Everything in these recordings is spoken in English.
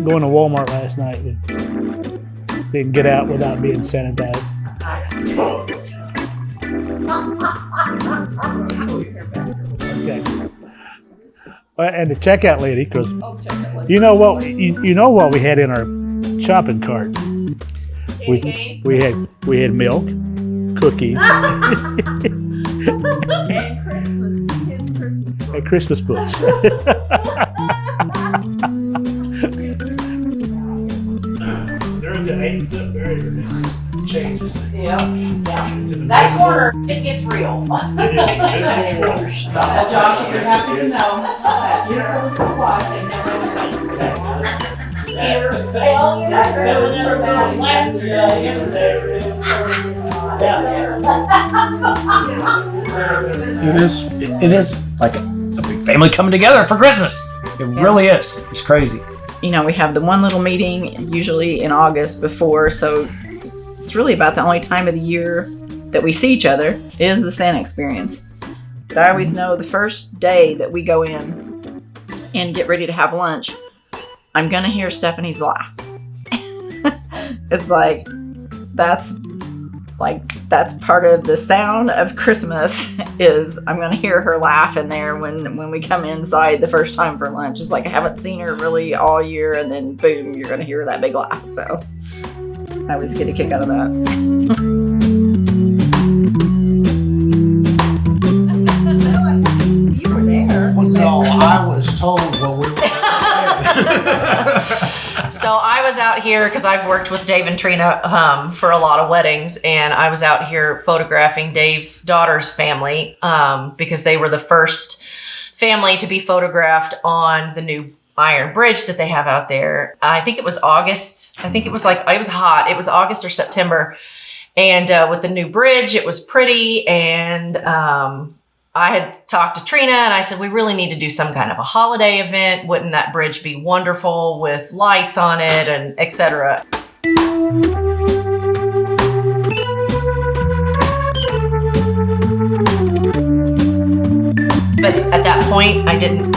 going to Walmart last night. And didn't get out without being sanitized. Okay. And the checkout lady, because you know what we had in our shopping cart. We had milk, cookies, and Christmas books. During the 8-foot barrier, changes. Yeah. That corner, it gets real. Josh, you're happy to know that you're living your life and never It is like a big family coming together for Christmas. It really is. It's crazy. You know, we have the one little meeting usually in August before, so it's really about the only time of the year that we see each other is the Santa experience. But I always know the first day that we go in and get ready to have lunch, I'm gonna hear Stephanie's laugh. It's that's part of the sound of Christmas is I'm gonna hear her laugh in there when we come inside the first time for lunch. It's like I haven't seen her really all year, and then boom, you're gonna hear that big laugh. So I always get a kick out of that. You were there. Well, no, I was told what we were going to So I was out here because I've worked with Dave and Trina for a lot of weddings, and I was out here photographing Dave's daughter's family because they were the first family to be photographed on the new iron bridge that they have out there. I think it was August. I think it was it was hot. It was August or September. And with the new bridge, it was pretty. And I had talked to Trina and I said, we really need to do some kind of a holiday event. Wouldn't that bridge be wonderful with lights on it and etc. But at that point, I didn't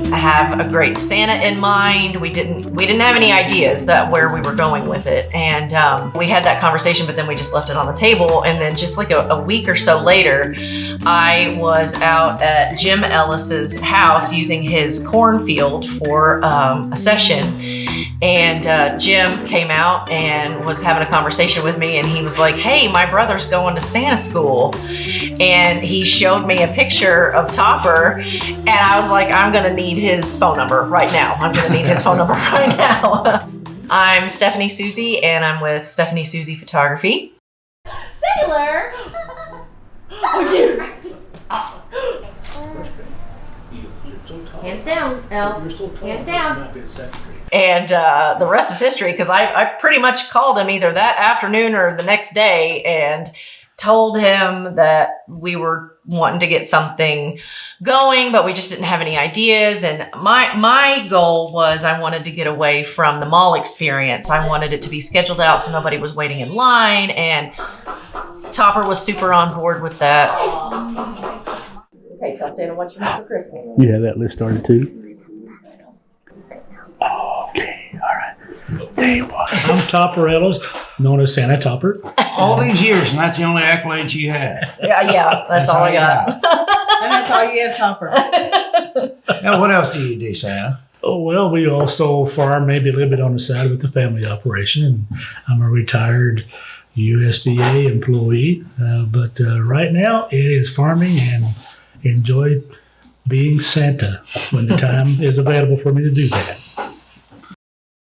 have a great Santa in mind. We didn't have any ideas that where we were going with it. And we had that conversation, but then we just left it on the table. And then just like a week or so later, I was out at Jim Ellis's house using his cornfield for a session. And Jim came out and was having a conversation with me, and he was like, hey, my brother's going to Santa school. And he showed me a picture of Topper, and I was like, I'm gonna need his phone number right now. I'm Stephanie Susie, and I'm with Stephanie Susie Photography. Sailor! Oh, you! Hands down, Elle. Hands down. And the rest is history, because I pretty much called him either that afternoon or the next day and told him that we were wanting to get something going, but we just didn't have any ideas. And my goal was I wanted to get away from the mall experience. I wanted it to be scheduled out so nobody was waiting in line, and Topper was super on board with that. Okay, tell Santa what you want for Christmas. You have that list started too? Okay, all right. There you are. I'm Topper Ellis, known as Santa Topper. all these years, and that's the only accolades you have. Yeah, that's all I got. And that's all you have, Topper. Now, what else do you do, Santa? Oh, well, we also farm maybe a little bit on the side with the family operation. And I'm a retired USDA employee. But right now, it is farming and enjoy being Santa when the time is available for me to do that.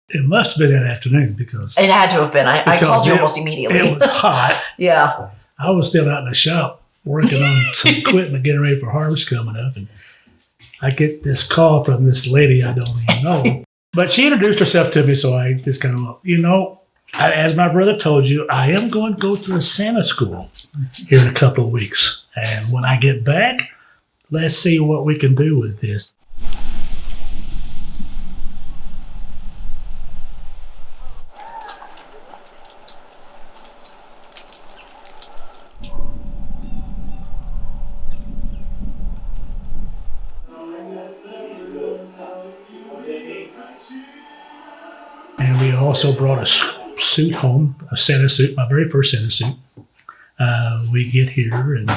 It must have been that afternoon because... It had to have been. I called you almost immediately. It was hot. Yeah. I was still out in the shop working on some equipment, getting ready for harvest coming up. And I get this call from this lady I don't even know. But she introduced herself to me, so I just kind of, as my brother told you, I am going to go to a Santa school here in a couple of weeks. And when I get back, let's see what we can do with this. also brought a suit home, a Santa suit, my very first Santa suit. We get here and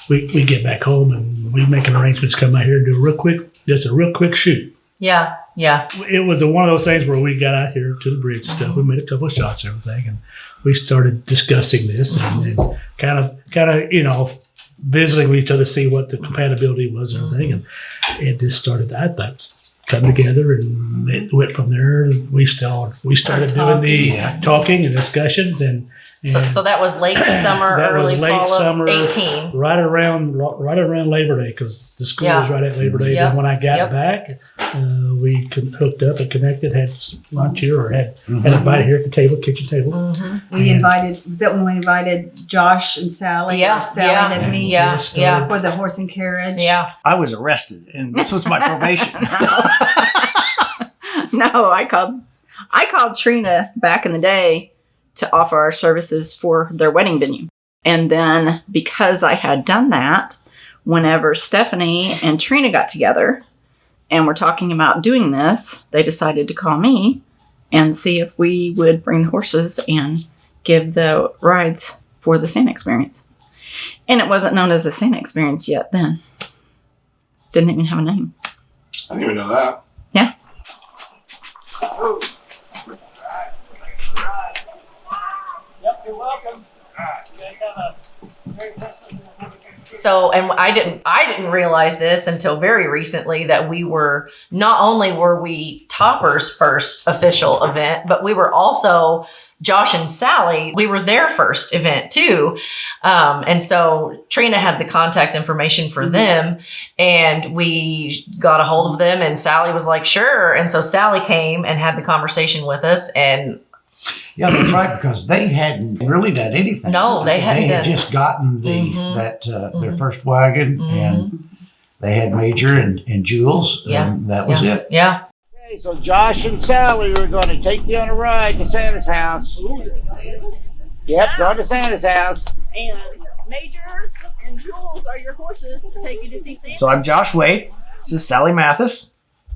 we get back home and we make arrangements to come out here and do a real quick shoot. Yeah. It was one of those things where we got out here to the bridge and stuff. We made a couple of shots and everything, and we started discussing this and kind of visiting with each other to see what the compatibility was and everything. And it just started, I thought, come together, and it went from there. We started doing the talking and discussions, and So that was late summer, that was early late fall summer, of 18. right around Labor Day, because the school was right at Labor Day. Yep. Then when I got Yep. back, we hooked up and connected, had lunch here, or had everybody here at the table, kitchen table. Mm-hmm. We invited, was that when we invited Josh and Sally? Yeah, Or Sally yeah, to meet yeah. for the horse and carriage? Yeah. I was arrested, and this was my probation. No, I called Trina back in the day to offer our services for their wedding venue. And then because I had done that, whenever Stephanie and Trina got together and were talking about doing this, they decided to call me and see if we would bring the horses and give the rides for the Santa experience. And it wasn't known as the Santa experience yet then. Didn't even have a name. I didn't even know that. Yeah. Yep, you're welcome. You guys have a Merry Christmas. So, and I didn't realize this until very recently, that we were, not only were we Topper's first official event, but we were also Josh and Sally. We were their first event too. And so Trina had the contact information for them, and we got a hold of them, and Sally was like, sure. And so Sally came and had the conversation with us, and Yeah, that's right, because they hadn't really done anything. No, they hadn't They had done- just gotten their first wagon, and they had Major and Jules, and that was it. Yeah. Okay, so Josh and Sally are going to take you on a ride to Santa's house. Yep, going to Santa's house. And Major and Jules are your horses to take you to see Santa. So I'm Josh Wade. This is Sally Mathis.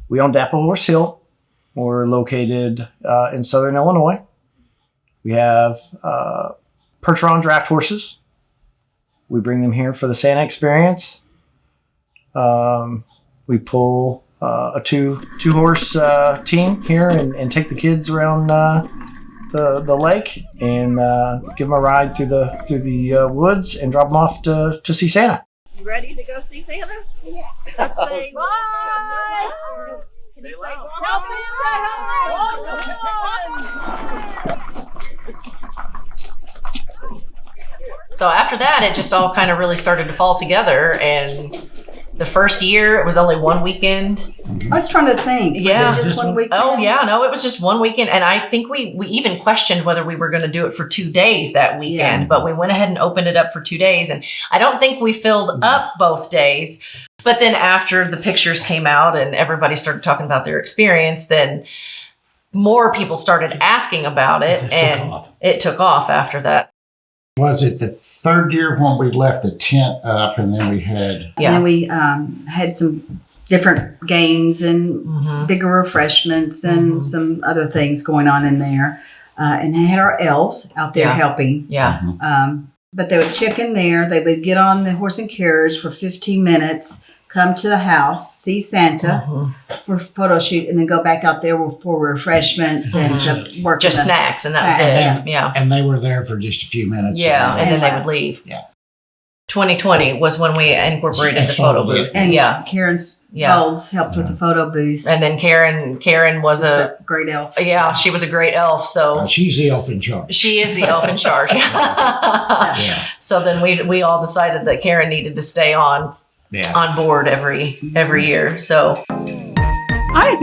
We own Dapple Horse Hill. We're located in southern Illinois. We have Percheron draft horses. We bring them here for the Santa experience. We pull a two horse team here and take the kids around the lake and give them a ride through the woods and drop them off to see Santa. You ready to go see Santa? Yeah. Let's say bye. Can you say help So after that, it just all kind of really started to fall together. And the first year, it was only one weekend. I was trying to think. Yeah. Was it just one weekend? Oh, yeah. No, it was just one weekend. And I think we even questioned whether we were going to do it for 2 days that weekend. Yeah. But we went ahead and opened it up for 2 days. And I don't think we filled up both days. But then after the pictures came out and everybody started talking about their experience, then more people started asking about it. It took off after that. Was it the third year when we left the tent up, and then we had... Yeah. And then we had some different games and bigger refreshments and some other things going on in there. And had our elves out there helping. Yeah. But they would check in there. They would get on the horse and carriage for 15 minutes, come to the house, see Santa for a photo shoot, and then go back out there for refreshments and to work. Just snacks, and that was Snacks, it. Yeah. And they were there for just a few minutes. Yeah, and then they wow. would leave. Yeah. 2020 was when we incorporated the photo booth. And Yeah. Karen's Yeah. Bolds helped with the photo booth. And then Karen was The great elf. she was a great elf. So She's the elf in charge. she is the elf in charge. Yeah. So then we all decided that Karen needed to stay on board every year. So Hi,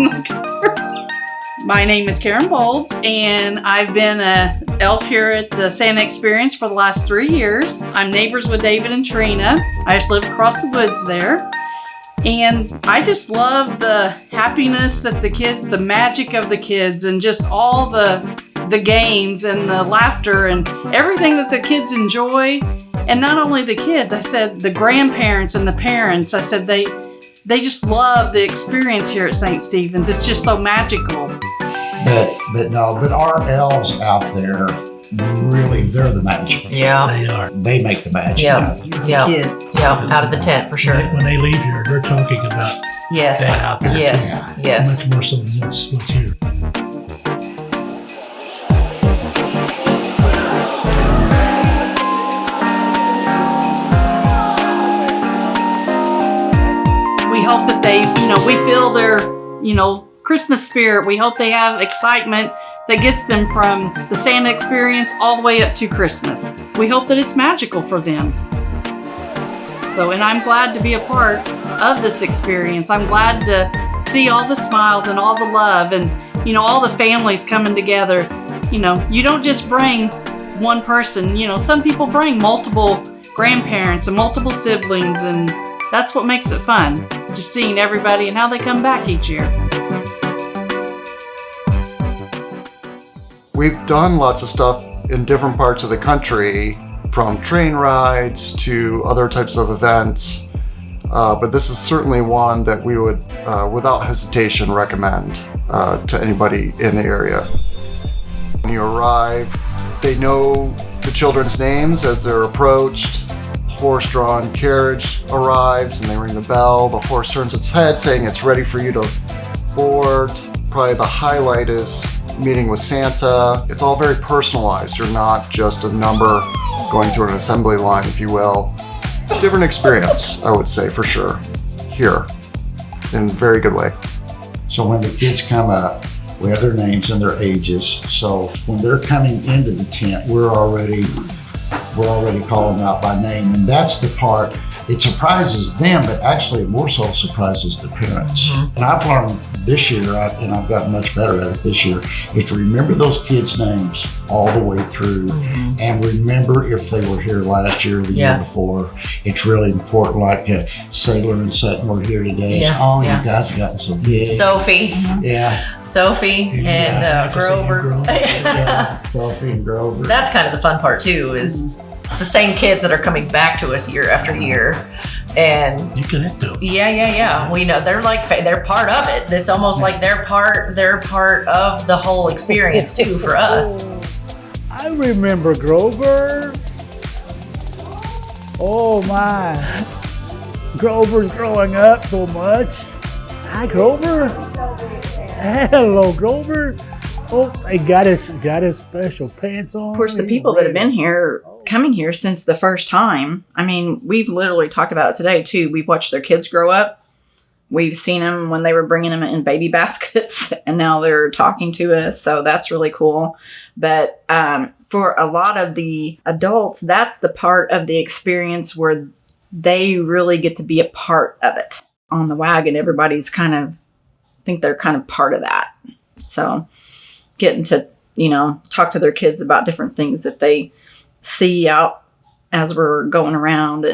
my name is Karen Bolds, and I've been an elf here at the Santa Experience for the last 3 years. I'm neighbors with David and Trina. I just live across the woods there. And I just love the happiness that the kids, the magic of the kids, and just all the games and the laughter and everything that the kids enjoy. And not only the kids, I said the grandparents and the parents, I said they just love the experience here at St. Stephen's. It's just so magical. But our elves out there, really, they're the magic. Yeah. They are. They make the magic Yeah. out there. Yeah. Kids. Yeah. Out of the tent for sure. When they leave here, they're talking about Yes. that out there. Yes. too. Yes. Much more so than what's here. We hope that they, we feel their, Christmas spirit. We hope they have excitement that gets them from the Santa experience all the way up to Christmas. We hope that it's magical for them. So, and I'm glad to be a part of this experience. I'm glad to see all the smiles and all the love and, all the families coming together. You don't just bring one person, some people bring multiple grandparents and multiple siblings, and that's what makes it fun. Just seeing everybody and how they come back each year. We've done lots of stuff in different parts of the country, from train rides to other types of events, but this is certainly one that we would, without hesitation, recommend to anybody in the area. When you arrive, they know the children's names as they're approached. Horse-drawn carriage arrives and they ring the bell. The horse turns its head saying it's ready for you to board. Probably the highlight is meeting with Santa. It's all very personalized. You're not just a number going through an assembly line, if you will. Different experience, I would say, for sure, here, in a very good way. So when the kids come up, we have their names and their ages. So when they're coming into the tent, we're already calling them out by name. And that's the part, it surprises them, but actually it more so surprises the parents. Mm-hmm. And I've learned this year, and I've gotten much better at it this year, is to remember those kids' names all the way through, and remember if they were here last year or the year before. It's really important, like Sailor and Sutton were here today. You guys have gotten so big. Sophie. Yeah. Sophie and Grover. Sophie and Grover. That's kind of the fun part too, is the same kids that are coming back to us year after year. And you connect to them. Yeah. We know they're they're part of it. It's almost like they're part of the whole experience too for us. I remember Grover. Oh my. Grover's growing up so much. Hi Grover. Hello Grover. Oh, he got his special pants on. Of course, the people that have been here, coming here since the first time, I mean, we've literally talked about it today too. We've watched their kids grow up. We've seen them when they were bringing them in baby baskets, and now they're talking to us. So that's really cool. But for a lot of the adults, that's the part of the experience where they really get to be a part of it. On the wagon, everybody's I think they're kind of part of that. So getting to, talk to their kids about different things that they see out as we're going around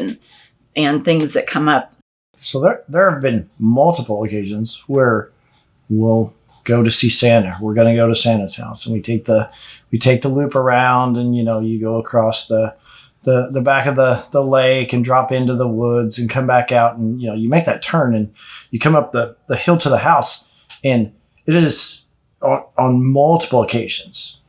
and things that come up. So there have been multiple occasions where we'll go to see Santa. We're going to go to Santa's house, and we take the loop around, and you go across the back of the lake and drop into the woods and come back out, and you make that turn and you come up the hill to the house, and it is on multiple occasions,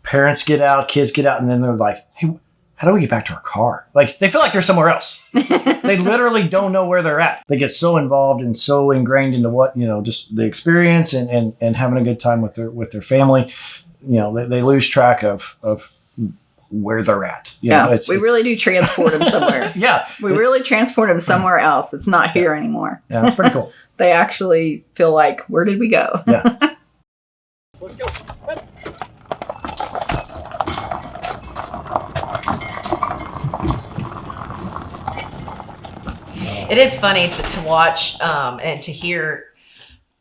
parents get out, kids get out, and then they're like, hey, how do we get back to our car? Like, they feel like they're somewhere else. They literally don't know where they're at. They get so involved and so ingrained into what, just the experience and having a good time with their family. They lose track of where they're at. We really do transport them somewhere. We really transport them somewhere else. It's not here anymore. Yeah, it's pretty cool. They actually feel like, where did we go? Yeah. Let's go. It is funny to watch and to hear,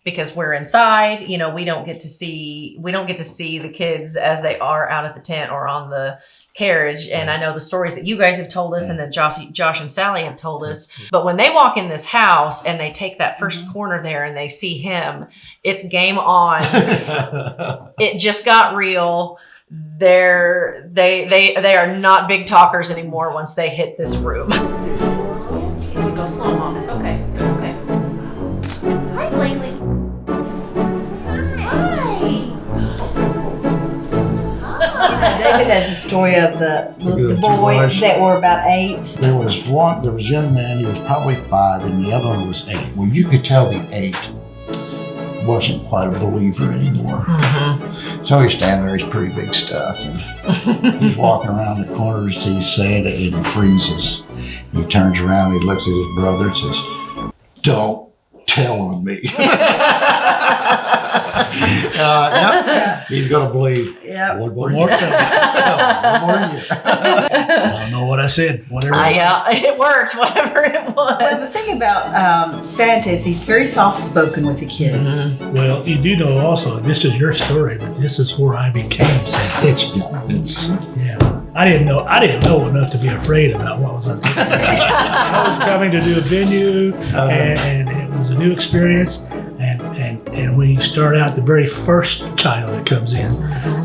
because we're inside. We don't get to see the kids as they are out at the tent or on the carriage. And I know the stories that you guys have told us and that Josh and Sally have told us. But when they walk in this house and they take that first corner there and they see him, it's game on. It just got real. They are not big talkers anymore once they hit this room. Go slow, Mom. It's okay. It's okay. Hi, Blakely. Hi. David has the story of the two boys boys. that were about 8. There was a young man, he was probably 5, and the other one was 8. Well, you could tell the 8 wasn't quite a believer anymore. So he's standing there, he's pretty big stuff, and he's walking around the corner to see Santa, and he freezes. He turns around, he looks at his brother and says, "Don't tell on me." Yep, he's going to believe. Yep. One more More year. time. One more year. I don't know what I said. Whatever. It worked, whatever it Well, the was. thing about Santa is he's very soft-spoken with the kids. Well, you do know also, this is your story, but this is where I became Santa. It's Yeah. I didn't know enough to be afraid about what was. I was coming to do a venue, and it was a new experience. And when you start out, the very first child that comes in,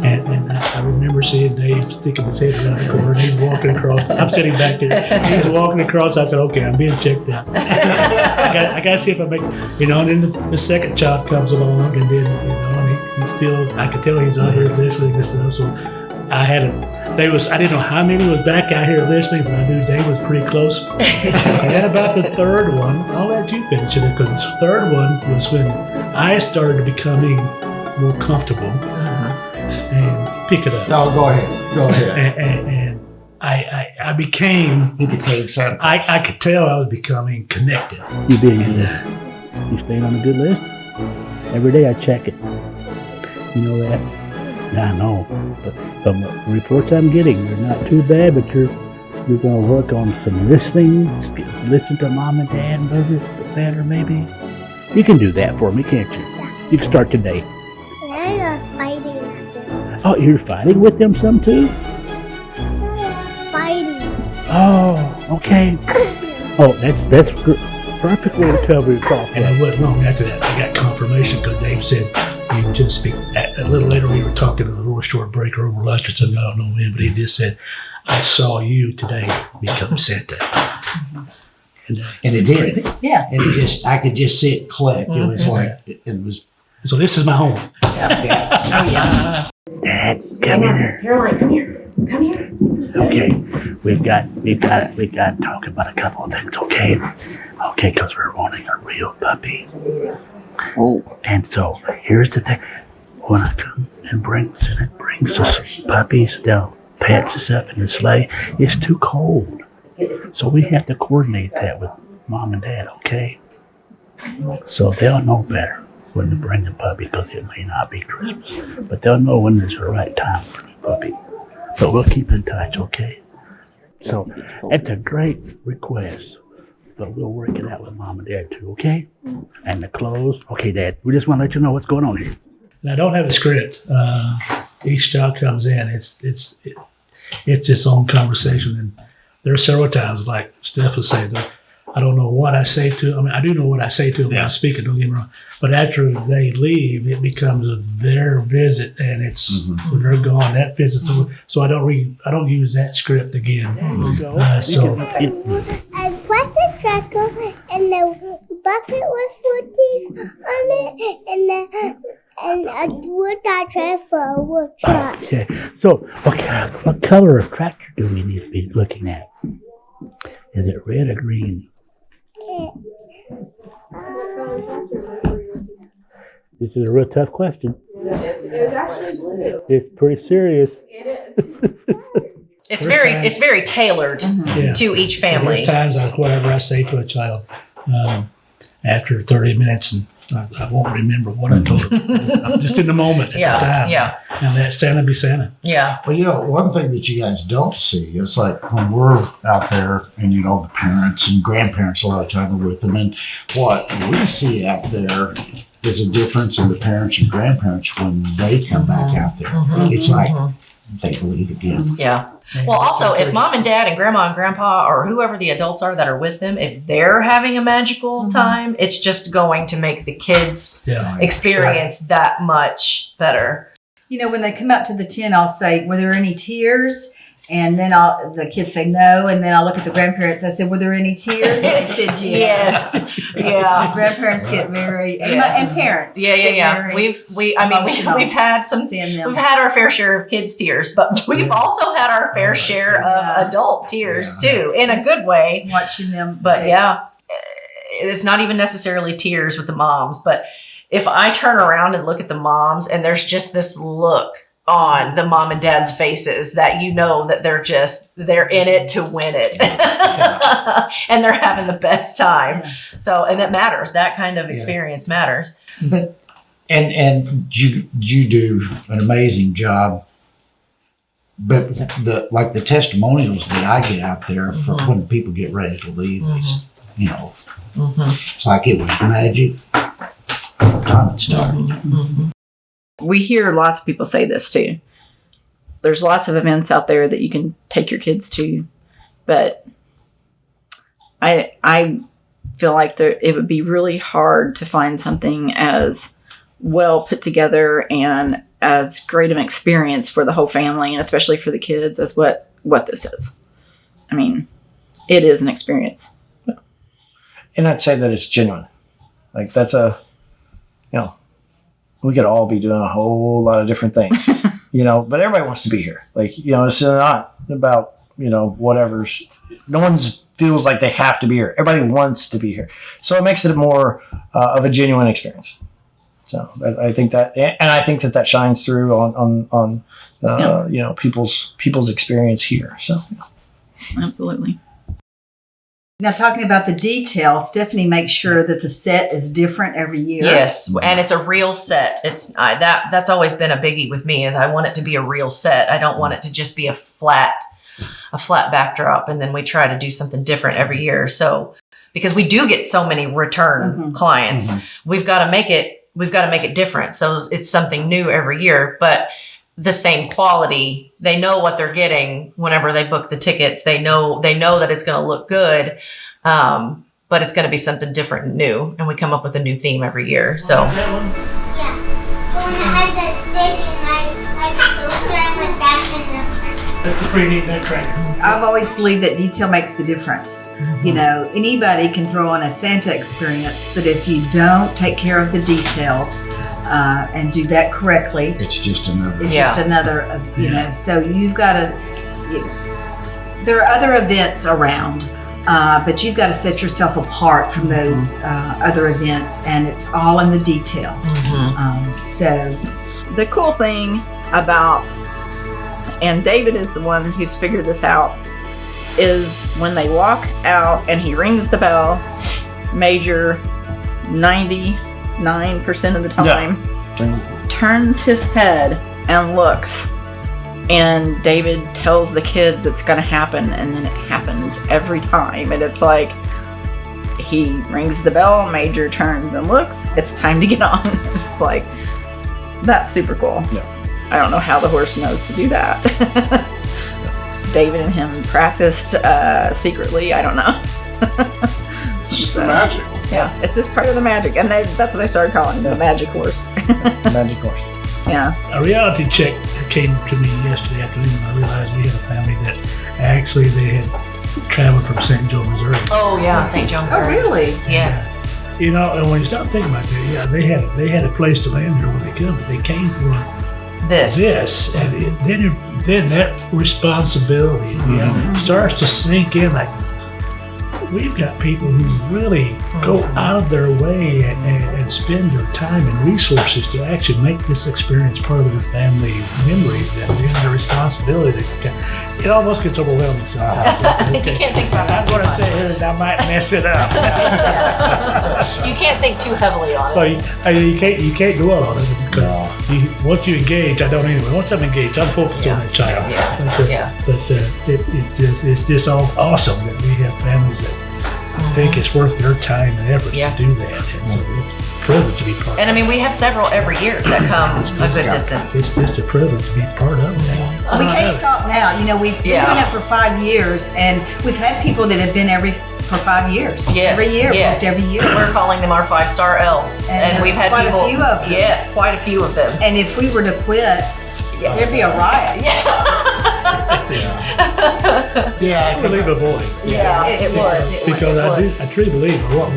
and I remember seeing Dave sticking his head around the corner, and he's walking across. I'm sitting back there. He's walking across. I said, "Okay, I'm being checked out. I got to see if I make, And then the second child comes along, and then and he's still. I could tell he's out here listening and stuff. So I had I didn't know how many was back out here listening, but I knew Dave was pretty close. And then about the third one, I'll let you finish it, because the third one was when I started becoming more comfortable and pick it up. No, go ahead. And I became. He became Santa. I could tell I was becoming connected. You being good. You staying on a good list? Every day I check it. You know that? Yeah, I know. But from the reports I'm getting, they're not too bad, but you're going to work on some listening. Listen to mom and dad a little bit better, maybe. You can do that for me, can't you? You can start today. I love fighting with them. Oh, you're fighting with them some too? Fighting. Oh, okay. Oh, that's perfect way to tell me to talk. And it wasn't long after that I got confirmation, because Dave said you just speak. A little later we were talking at a little short break or over lunch or something. I don't know when, but he just said, "I saw you today become Santa." And it did. Yeah. And I could just see it click. It was like, it was. So this is my home. Dad, come here. Caroline, come here. Come here. Okay, we've got to talk about a couple of things. Okay, because we're wanting a real puppy. Oh, and so here's the thing: when I come and brings us puppies, pets and stuff in the sleigh, it's too cold. So we have to coordinate that with mom and dad. Okay, so they'll know better when to bring the puppy, because it may not be Christmas, but they'll know when there's the right time for the puppy. But we'll keep in touch, okay? So it's a great request, but we'll work it out with mom and dad too, okay? And the clothes, okay, Dad. We just want to let you know what's going on here. And I don't have a script. Each child comes in. It's its own conversation, and there are several times, like Steph was saying, I don't know what I say to them. I mean, I do know what I say to them when I speak it, don't get me wrong. But after they leave, it becomes their visit, and it's when they're gone, that visit. So I don't use that script again. So I put the tracker and the bucket with footies on it, and a wood tractor for a wood truck. Okay, so what color of tractor do we need to be looking at? Is it red or green? This is a real tough question. It's pretty serious. It's very tailored to each family. There's times like whatever I say to a child, after 30 minutes, and I won't remember what I told them. I'm just in the moment at the time. Yeah. And let Santa be Santa. Yeah. Well, one thing that you guys don't see is like when we're out there and, the parents and grandparents a lot of time are with them. And what we see out there is a difference in the parents and grandparents when they come back out there. It's like they believe again. Yeah. Well, also, if mom and dad and grandma and grandpa or whoever the adults are that are with them, if they're having a magical time, it's just going to make the kids experience that much better. When they come out to the tent, I'll say, "Were there any tears?" And then the kids say no, and then I'll look at the grandparents. I said, "Were there any tears?" And they said yes. Yeah. Grandparents get very, and, Yes. and parents. Yeah. get very emotional We've had seeing them. we've had our fair share of kids tears, but we've also had our fair share of adult tears too, in a good way. Watching them. But it's not even necessarily tears with the moms, but if I turn around and look at the moms and there's just this look on the mom and dad's faces that you know that they're in it to win it. And they're having the best time. So, and that matters. That kind of experience matters. But and you do an amazing job. But the testimonials that I get out there for when people get ready to leave, is, it's like it was magic from the time it started. We hear lots of people say this too. There's lots of events out there that you can take your kids to, but I feel like it would be really hard to find something as well put together and as great of an experience for the whole family, and especially for the kids, as what this is. I mean, it is an experience. And I'd say that it's genuine. Like that's we could all be doing a whole lot of different things, but everybody wants to be here. Like, it's not about, whatever's, no one's feels like they have to be here. Everybody wants to be here. So it makes it more of a genuine experience. So I think that, and I think that shines through on people's experience here. So, Absolutely. Now, talking about the details, Stephanie makes sure that the set is different every year. Yes, and it's a real set. That's always been a biggie with me. Is I want it to be a real set. I don't want it to just be a flat backdrop, and then we try to do something different every year. So, because we do get so many return clients, we've got to make it different. So it's something new every year, but the same quality. They know what they're getting whenever they book the tickets. They know that it's going to look good, but it's going to be something different and new. And we come up with a new theme every year. So. Yeah. But when it has that stick and I filter, I'm like, that's enough. That's pretty neat, that trainer. I've always believed that detail makes the difference. Anybody can throw on a Santa experience, but if you don't take care of the details and do that correctly, It's just another. it's just another, so you've got to, there are other events around, but you've got to set yourself apart from those other events, and it's all in the detail. So The cool thing about, and David is the one who's figured this out, is when they walk out and he rings the bell, Major 99% of the time turns his head and looks, and David tells the kids it's going to happen, and then it happens every time. And it's like, he rings the bell, Major turns and looks, it's time to get on. It's like, that's super cool. I don't know how the horse knows to do that. David and him practiced secretly. I don't know. It's just the magic. Yeah, it's just part of the magic, and that's what they started calling it, the magic horse. Magic horse. Yeah. A reality check came to me yesterday afternoon, and I realized we had a family that actually they had traveled from St. Joe, Missouri. Oh yeah, St. Joe, Oh, Missouri. really? Yes. And when you start thinking about that, they had a place to land here when they come, but they came for this, and then that responsibility starts to sink in. Like, we've got people who really go out of their way and spend their time and resources to actually make this experience part of their family memories, and then the responsibility it almost gets overwhelming sometimes. You can't think about I'm it. going to say here that I might mess it up. You can't think too heavily on it. So you can't dwell on it, because once you engage, I don't anyway. Once I'm engaged, I'm focused on that child. It's just all awesome that we have families that think it's worth their time and effort to do that, and so it's a privilege to be part of it. And I mean, we have several every year that come a good distance. It's just a privilege to be part of that. We can't stop now. We've been doing it for 5 years, and we've had people that have been for 5 years. Yes, Every year. yes. Every year. We're calling them our 5-star elves, and we've had quite people. a few of them. Yes, quite a few of them. And if we were to quit, there'd be a riot. Yeah, unbelievable. Yeah, it was. Because I truly believe what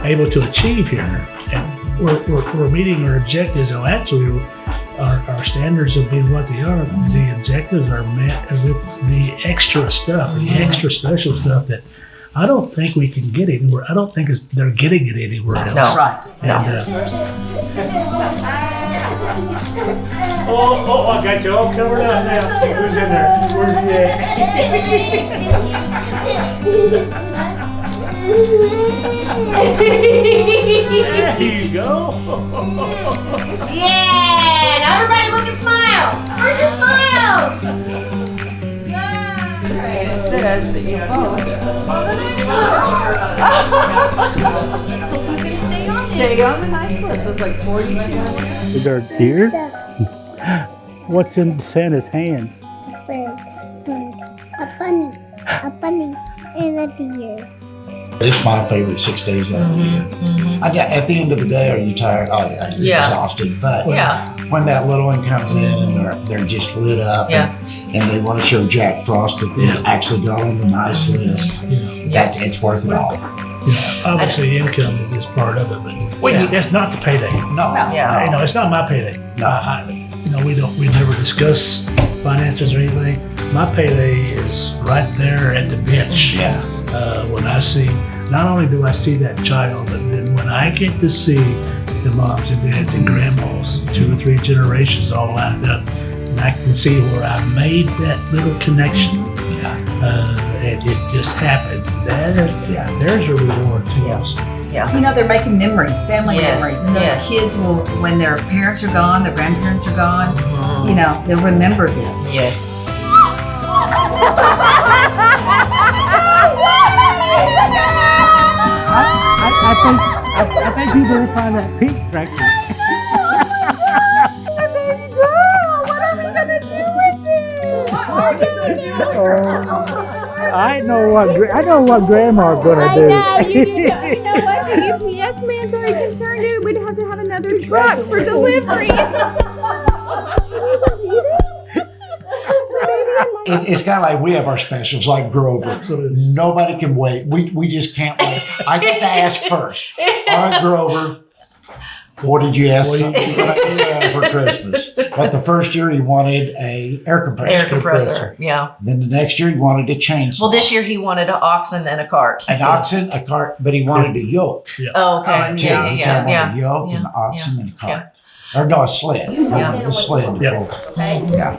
able to achieve here, and we're meeting our objectives. So actually, our standards of being what they are, the objectives are met with the extra stuff, the extra special stuff that I don't think we can get anywhere. I don't think they're getting it anywhere else. No. Right. And, oh, I got you all covered up now. Who's in there? Where's he at? There you go. Yeah! Now everybody look and smile! Where's your smiles? It says that you stay on the nice list. It's like 42. Is there a deer? What's in Santa's hands? A bunny, and a deer. It's my favorite 6 days out of the year. At the end of the day, are you tired? Oh yeah, you're Yeah. exhausted. But Yeah. when that little one comes in and they're just lit up, Yeah. and they want to show Jack Frost that they actually got on the nice list, it's worth it all. Obviously, income is just part of it, but it's not the payday. No, Yeah. It's not my payday. No. We never discuss finances or anything. My payday is right there at the bench. Yeah. When I see, not only do I see that child, but then when I get to see the moms and dads and grandmas, 2 or 3 generations all lined up, and I can see where I made that little connection. And it just happens. There's a reward to us. They're making memories, family Yes, memories, and those yes. kids will, when their parents are gone, their grandparents are gone, they'll remember this. Yes. I think you better find that pink tractor. I know what Grandma's gonna do. You know what? The UPS man's already concerned that we'd have to have another truck for delivery. It's kind of like we have our specials like Grover. Nobody can wait. We just can't wait. I get to ask first. All right, Grover, what did you ask Santa for Christmas? But the first year he wanted a air compressor. Air compressor, yeah. Then the next year he wanted a chainsaw. Well, this year he wanted an oxen and a cart. An oxen, a cart, but he wanted a yoke. Oh, okay. Too. He said I wanted a yoke, Yeah. an oxen, and a cart. Or no, a sled. A sled. Yeah. Yeah.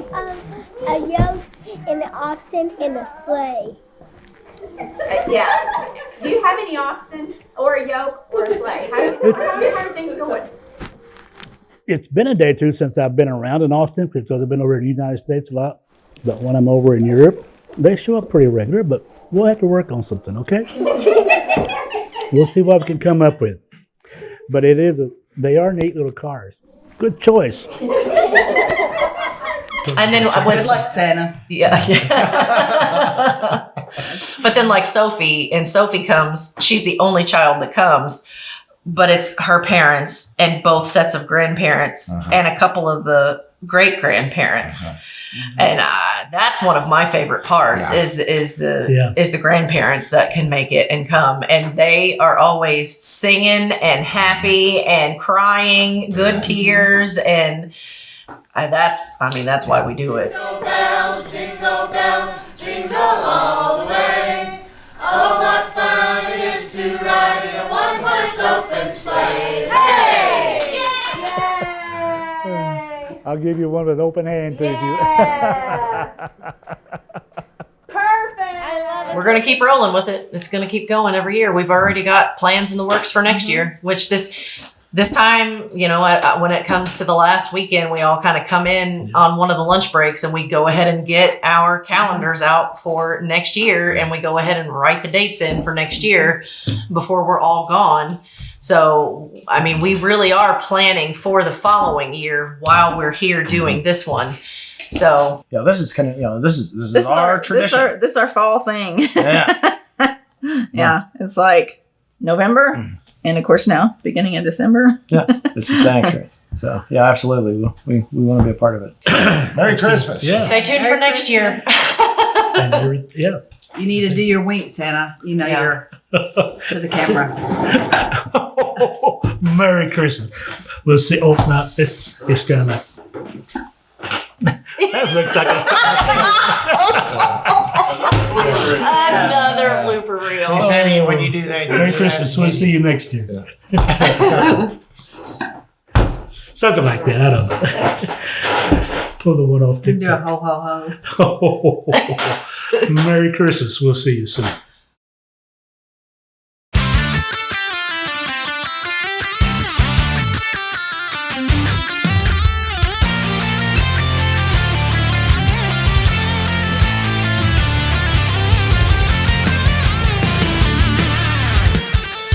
A yoke and an oxen and a sleigh. Yeah. Do you have any oxen or a yoke or a sleigh? How are things going? It's been a day or two since I've been around in Austin because I've been over in the United States a lot. But when I'm over in Europe, they show up pretty regular, but we'll have to work on something, okay? We'll see what we can come up with. But they are neat little cars. Good choice. And then Good luck, Santa. Yeah. But then like Sophie comes, she's the only child that comes, but it's her parents and both sets of grandparents and a couple of the great grandparents. And that's one of my favorite parts is the grandparents that can make it and come, and they are always singing and happy and crying good tears, and that's why we do it. Jingle bells, jingle all the way. Oh, what fun it is to ride in a one-horse open sleigh. Hey! I'll give you one with an open hand, too. Perfect. We're going to keep rolling with it. It's going to keep going every year. We've already got plans in the works for next year, which this time, when it comes to the last weekend, we all kind of come in on one of the lunch breaks and we go ahead and get our calendars out for next year, and we go ahead and write the dates in for next year before we're all gone. So, we really are planning for the following year while we're here doing this one. So, this is kind of, this is our tradition. This our fall thing. Yeah. Yeah. It's like November. And of course now, beginning of December. Yeah, it's the Santa experience. So yeah, absolutely, we want to be a part of it. Merry Christmas. Stay tuned for next year. You need to do your wink, Santa. You know you're to the camera. Merry Christmas. We'll see. Oh, no, it's gonna. That looks like Another blooper reel. See, Santa, when you do that, Merry Christmas. We'll see you next year. Something like that. I don't know. Pull the one off Do a TikTok. ho ho ho. Merry Christmas. We'll see you soon.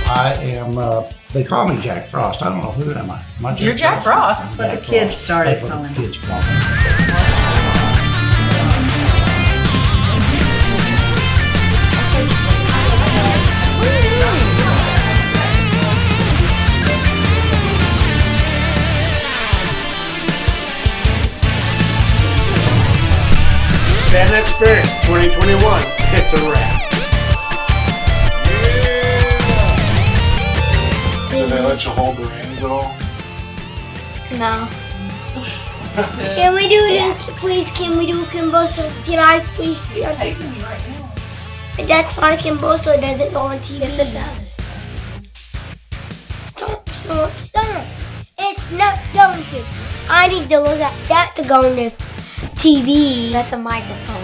I am, they call me Jack Frost. I don't know who am I. Am I You're Jack Frost. That's what the kids started That's what calling the me. kids call me. Santa Experience 2021. It's a wrap. Do they let you hold the reins at all? No. Can we do it? Please, can we do Kimboso? Can I please? That's fine, Kimboso doesn't go on TV. Yes, it does. Stop. It's not going to. I need to look at that to go on the TV. That's a microphone.